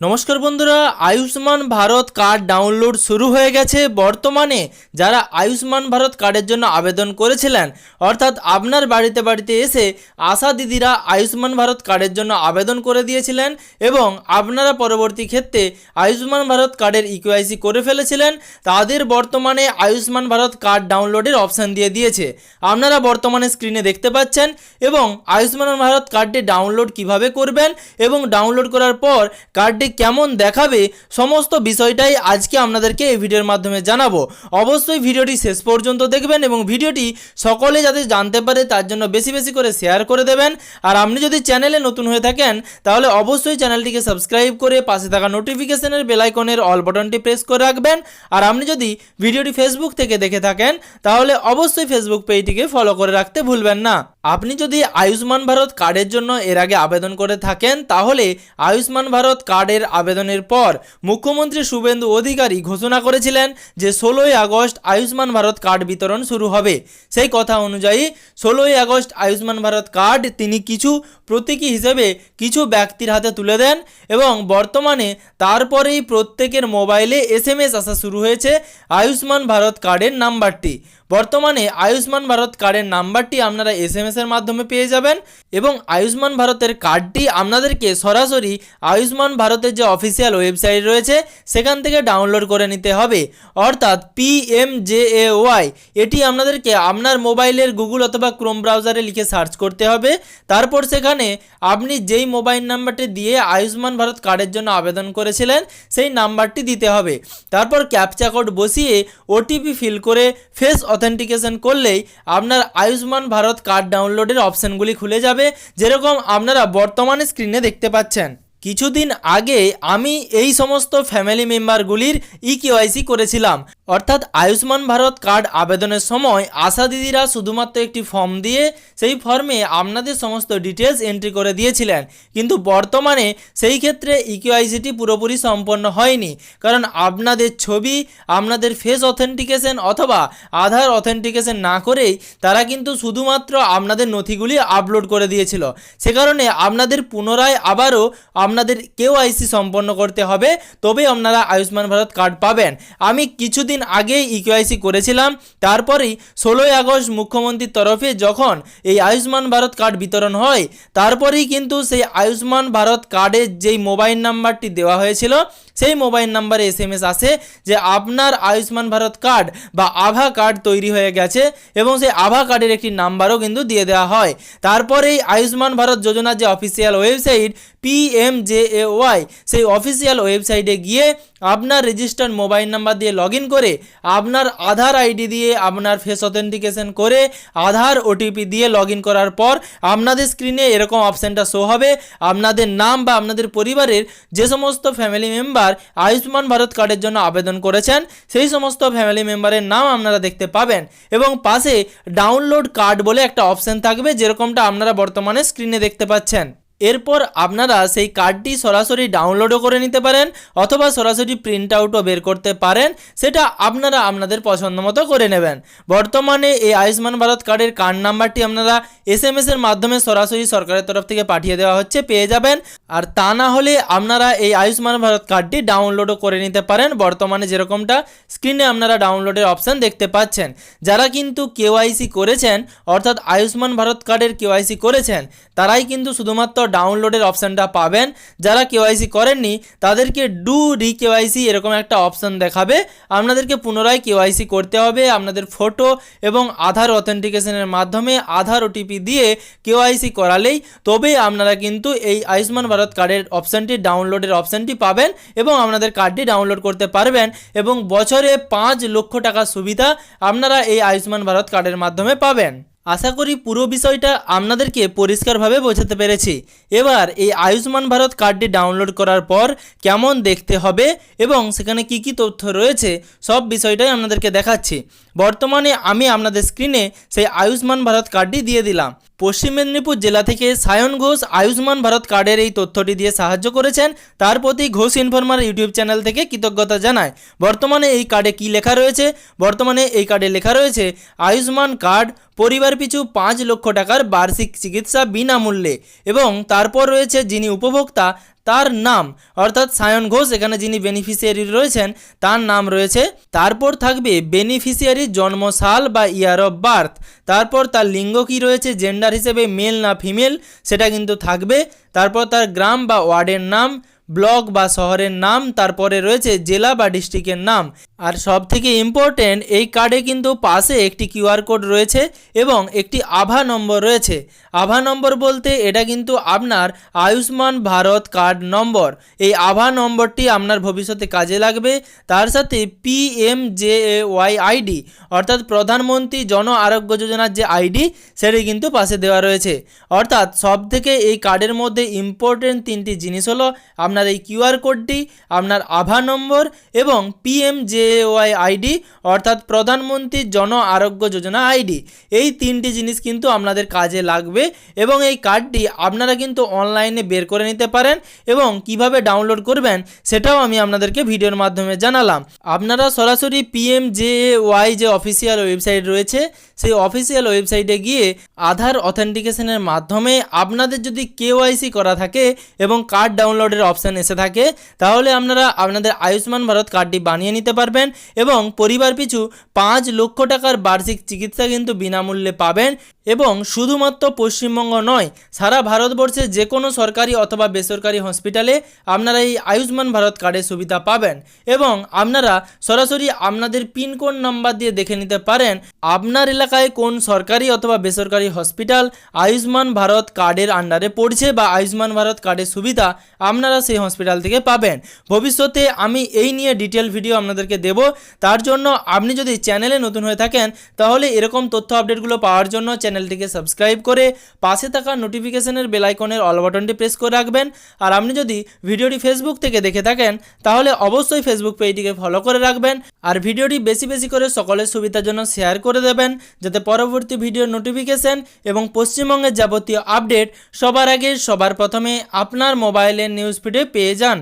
নমস্কার বন্ধুরা, Ayushman Bharat card download শুরু হয়ে গেছে। বর্তমানে যারা আয়ুষ্মান ভারত কার্ডের জন্য আবেদন করেছিলেন, অর্থাৎ আপনার বাড়িতে বাড়িতে এসে আশা দিদিরা আয়ুষ্মান ভারত কার্ডের জন্য আবেদন করে দিয়েছিলেন এবং আপনারা পরবর্তী ক্ষেত্রে আয়ুষ্মান ভারত কার্ডের ইকেওয়াইসি করে ফেলেছিলেন, তাদের বর্তমানে আয়ুষ্মান ভারত কার্ড ডাউনলোডের অপশান দিয়ে দিয়েছে। আপনারা বর্তমানে স্ক্রিনে দেখতে পাচ্ছেন এবং আয়ুষ্মান ভারত কার্ডটি ডাউনলোড কিভাবে করবেন এবং ডাউনলোড করার পর কার্ডটি কেমন দেখাবে সমস্ত বিষয়টাই আজকে আপনাদেরকে এই ভিডিওর মাধ্যমে জানাবো। অবশ্যই ভিডিওটি শেষ পর্যন্ত দেখবেন এবং ভিডিওটি সকলে যাতে জানতে পারে তার জন্য বেশি বেশি করে শেয়ার করে দেবেন। আর আপনি যদি চ্যানেলে নতুন হয়ে থাকেন তাহলে অবশ্যই চ্যানেলটিকে সাবস্ক্রাইব করে পাশে থাকা নোটিফিকেশনের বেল আইকনের অল বাটনটি প্রেস করে রাখবেন। আর আপনি যদি ভিডিওটি ফেসবুক থেকে দেখে থাকেন তাহলে অবশ্যই ফেসবুক পেজটিকে ফলো করে রাখতে ভুলবেন না। আপনি যদি আয়ুষ্মান ভারত কার্ডের জন্য এর আগে আবেদন করে থাকেন তাহলে আয়ুষ্মান ভারত কার্ডের আবেদনের পর মুখ্যমন্ত্রী শুভেন্দু অধিকারী ঘোষণা করেছিলেন যে 16ই আগস্ট আয়ুষ্মান ভারত কার্ড বিতরণ শুরু হবে। সেই কথা অনুযায়ী 16ই আগস্ট আয়ুষ্মান ভারত কার্ড তিনি কিছু প্রতীকী হিসেবে কিছু ব্যক্তির হাতে তুলে দেন এবং বর্তমানে তারপরেই প্রত্যেকের মোবাইলে SMS আসা শুরু হয়েছে আয়ুষ্মান ভারত কার্ডের নাম্বারটি। বর্তমানে আয়ুষ্মান ভারত কার্ডের নাম্বারটি আপনারা SMS এর মাধ্যমে পেয়ে যাবেন এবং আয়ুষ্মান ভারতের কার্ডটি আপনাদেরকে সরাসরি আয়ুষ্মান ভারতের যে অফিসিয়াল ওয়েবসাইট রয়েছে সেখান থেকে ডাউনলোড করে নিতে হবে, অর্থাৎ PMJAY। এটি আপনাদেরকে আপনার মোবাইলের গুগল অথবা ক্রোম ব্রাউজারে লিখে সার্চ করতে হবে। তারপর সেখানে আপনি যেই মোবাইল নাম্বারটি দিয়ে আয়ুষ্মান ভারত কার্ডের জন্য আবেদন করেছিলেন সেই নাম্বারটি দিতে হবে। তারপর ক্যাপচা কোড বসিয়ে OTP ফিল করে ফেস অথেন্টিকেশন করলেই আপনার আয়ুষ্মান ভারত কার্ড ডাউনলোডের অপশানগুলি খুলে যাবে, যেরকম আপনারা বর্তমানে স্ক্রিনে দেখতে পাচ্ছেন। কিছুদিন আগে আমি এই সমস্ত ফ্যামিলি মেম্বারগুলির ইকেওয়াইসি করেছিলাম, অর্থাৎ আয়ুষ্মান ভারত কার্ড আবেদনের সময় আশা দিদিরা শুধুমাত্র একটি ফর্ম দিয়ে সেই ফর্মে আপনাদের সমস্ত ডিটেলস এন্ট্রি করে দিয়েছিলেন, কিন্তু বর্তমানে সেই ক্ষেত্রে ইকেওয়াইসিটি পুরোপুরি সম্পন্ন হয়নি, কারণ আপনাদের ছবি, আপনাদের ফেস অথেন্টিকেশন অথবা আধার অথেন্টিকেশন না করেই তারা কিন্তু শুধুমাত্র আপনাদের নথিগুলি আপলোড করে দিয়েছিল। সে কারণে আপনাদের পুনরায় আবারও আপনাদের কেওয়াইসি সম্পন্ন করতে হবে, তবে আপনারা আয়ুষ্মান ভারত কার্ড পাবেন। আমি কিছুদিন আগেই ইকেওয়াইসি করেছিলাম, তারপরেই 16ই আগস্ট মুখ্যমন্ত্রীর তরফে যখন এই আয়ুষ্মান ভারত কার্ড বিতরণ হয় তারপরেই কিন্তু সেই আয়ুষ্মান ভারত কার্ডের যেই মোবাইল নাম্বারটি দেওয়া হয়েছিল সেই মোবাইল নাম্বারে SMS আসে যে আপনার আয়ুষ্মান ভারত কার্ড বা আভা কার্ড তৈরি হয়ে গেছে এবং সেই আভা কার্ডের একটি নাম্বারও কিন্তু দিয়ে দেওয়া হয়। তারপরেই আয়ুষ্মান ভারত যোজনার যে অফিসিয়াল ওয়েবসাইট PMJAY সেই অফিসিয়াল ওয়েবসাইটে গিয়ে আপনার রেজিস্টার্ড মোবাইল নাম্বার দিয়ে লগ ইন করে আপনার আধার আইডি দিয়ে আপনার ফেস অথেন্টিকেশন করে আধার OTP দিয়ে লগ ইন করার পর আপনাদের স্ক্রিনে এরকম অপশানটা শো হবে। আপনাদের নাম বা আপনাদের পরিবারের যে সমস্ত ফ্যামিলি মেম্বার আয়ুষ্মান ভারত কার্ডের জন্য আবেদন করেছেন সেই সমস্ত ফ্যামিলি মেম্বারের নাম আপনারা দেখতে পাবেন এবং পাশে ডাউনলোড কার্ড বলে একটা অপশান থাকবে, যেরকমটা আপনারা বর্তমানে স্ক্রিনে দেখতে পাচ্ছেন। এরপর আপনারা সেই কার্ডটি সরাসরি ডাউনলোডও করে নিতে পারেন অথবা সরাসরি প্রিন্ট আউটও বের করতে পারেন, সেটা আপনারা আপনাদের পছন্দ মতো করে নেবেন। বর্তমানে এই আয়ুষ্মান ভারত কার্ডের কার্ড নাম্বারটি আপনারা SMS এর মাধ্যমে সরাসরি সরকারের তরফ থেকে পাঠিয়ে দেওয়া হচ্ছে, পেয়ে যাবেন। আর তা না হলে আপনারা এই আয়ুষ্মান ভারত কার্ডটি ডাউনলোডও করে নিতে পারেন, বর্তমানে যেরকমটা স্ক্রিনে আপনারা ডাউনলোডের অপশান দেখতে পাচ্ছেন। যারা কিন্তু কেওয়াইসি করেছেন, অর্থাৎ আয়ুষ্মান ভারত কার্ডের কেওয়াইসি করেছেন, তারাই কিন্তু শুধুমাত্র ডাউনলোডের অপশানটা পাবেন। যারা কেওয়াইসি করেননি তাদেরকে ডু রিকেওয়াইসি এরকম একটা অপশান দেখাবে, আপনাদেরকে পুনরায় কেওয়াইসি করতে হবে। আপনাদের ফটো এবং আধার অথেন্টিকেশনের মাধ্যমে আধার OTP দিয়ে কেওয়াইসি করালেই তবেই আপনারা কিন্তু এই আয়ুষ্মান ভারত কার্ডের অপশানটি ডাউনলোডের অপশানটি পাবেন এবং আপনাদের কার্ডটি ডাউনলোড করতে পারবেন এবং বছরে 5 লক্ষ টাকা সুবিধা আপনারা এই আয়ুষ্মান ভারত কার্ডের মাধ্যমে পাবেন। আশা করি পুরো বিষয়টা আপনাদেরকে পরিষ্কারভাবে বোঝাতে পেরেছি। এবার এই আয়ুষ্মান ভারত কার্ডটি ডাউনলোড করার পর কেমন দেখতে হবে এবং সেখানে কি কি তথ্য রয়েছে সব বিষয়টাই আপনাদেরকে দেখাচ্ছি। বর্তমানে আমি আপনাদের স্ক্রিনে সেই আয়ুষ্মান ভারত কার্ডটি দিয়ে দিলাম। পশ্চিম মেদিনীপুর জেলা থেকে সায়ন ঘোষ আয়ুষ্মান ভারত কার্ডের এই তথ্যটি দিয়ে সাহায্য করেছেন, তার প্রতি ঘোষ ইনফরমার ইউটিউব চ্যানেল থেকে কৃতজ্ঞতা জানায়। বর্তমানে এই কার্ডে কি লেখা রয়েছে? বর্তমানে এই কার্ডে লেখা রয়েছে আয়ুষ্মান কার্ড পরিবার পিছু 5 লক্ষ টাকার বার্ষিক চিকিৎসা বিনামূল্যে এবং তারপর রয়েছে যিনি উপভোক্তা তার নাম, অর্থাৎ সায়ন ঘোষ এখানে যিনি বেনিফিশিয়ারি রয়েছেন তার নাম রয়েছে। তারপর থাকবে বেনিফিশিয়ারির জন্মসাল বা ইয়ার অফ বার্থ, তারপর তার লিঙ্গ কী রয়েছে, জেন্ডার হিসেবে মেল না ফিমেল সেটা কিন্তু থাকবে। তারপর তার গ্রাম বা ওয়ার্ডের নাম, ব্লক বা শহরের নাম, তারপরে রয়েছে জেলা বা ডিস্ট্রিক্টের নাম। আর সব থেকে ইম্পর্টেন্ট, এই কার্ডে কিন্তু পাশে একটি কিউআর কোড রয়েছে এবং একটি আভা নম্বর রয়েছে। আভা নম্বর বলতে এটা কিন্তু আপনার আয়ুষ্মান ভারত কার্ড নম্বর। এই আভা নম্বরটি আপনার ভবিষ্যতে কাজে লাগবে। তার সাথে PMJAY আইডি, অর্থাৎ প্রধানমন্ত্রী জন আরোগ্য যোজনার যে আইডি সেটি কিন্তু পাশে দেওয়া রয়েছে। অর্থাৎ সব থেকে এই কার্ডের মধ্যে ইম্পর্টেন্ট তিনটি জিনিস হলো আপনার এই কিউআর কোডটি, আপনার আভা নম্বর এবং PMJAY আইডি, অর্থাৎ প্রধানমন্ত্রী জন আরোগ্য যোজনা আইডি। এই তিনটি জিনিস কিন্তু আপনাদের কাজে লাগবে এবং এই কার্ডটি আপনারা কিন্তু অনলাইনে বের করে নিতে পারেন এবং কিভাবে ডাউনলোড করবেন সেটাও আমি আপনাদেরকে ভিডিওর মাধ্যমে জানালাম। আপনারা সরাসরি PMJAY যে অফিসিয়াল ওয়েবসাইট রয়েছে সেই অফিসিয়াল ওয়েবসাইটে গিয়ে আধার অথেন্টিকেশনের মাধ্যমে আপনাদের যদি KYC করা থাকে এবং কার্ড ডাউনলোডের অপশান এসে থাকে তাহলে আপনারা আপনাদের আয়ুষ্মান ভারত কার্ডটি বানিয়ে নিতে পারবেন এবং পরিবার পিছু 5 লক্ষ টাকার বার্ষিক চিকিৎসা কিন্তু বিনামূল্যে পাবেন। এবং শুধুমাত্র পশ্চিমবঙ্গ নয়, সারা ভারতবর্ষে যে কোনো সরকারি অথবা বেসরকারি হসপিটালে আপনারা এই আয়ুষ্মান ভারত কার্ডের সুবিধা পাবেন এবং আপনারা সরাসরি আপনাদের পিনকোড নাম্বার দিয়ে দেখে নিতে পারেন আপনার এলাকায় কোন সরকারি অথবা বেসরকারি হসপিটাল আয়ুষ্মান ভারত কার্ডের আন্ডারে পড়ছে বা আয়ুষ্মান ভারত কার্ডের সুবিধা আপনারা সেই হসপিটাল থেকে পাবেন। ভবিষ্যতে আমি এই নিয়ে ডিটেল ভিডিও আপনাদেরকে দেব। তার জন্য আপনি যদি চ্যানেলে নতুন হয়ে থাকেন তাহলে এরকম তথ্য আপডেটগুলো পাওয়ার জন্য চ্যানেলটিকে সাবস্ক্রাইব করে পাশে থাকা নোটিফিকেশনের বেল আইকনের অল বাটনটি প্রেস করে রাখবেন। আর আপনি যদি ভিডিওটি ফেসবুক থেকে দেখে থাকেন তাহলে অবশ্যই ফেসবুক পেজটিকে ফলো করে রাখবেন আর ভিডিওটি বেশি বেশি করে সকলের সুবিধার জন্য শেয়ার করে দেবেন যাতে পরবর্তী ভিডিওর নোটিফিকেশন এবং পশ্চিমবঙ্গের যাবতীয় আপডেট সবার আগে সবার প্রথমে আপনার মোবাইলের নিউজ ফিডে পেয়ে যান।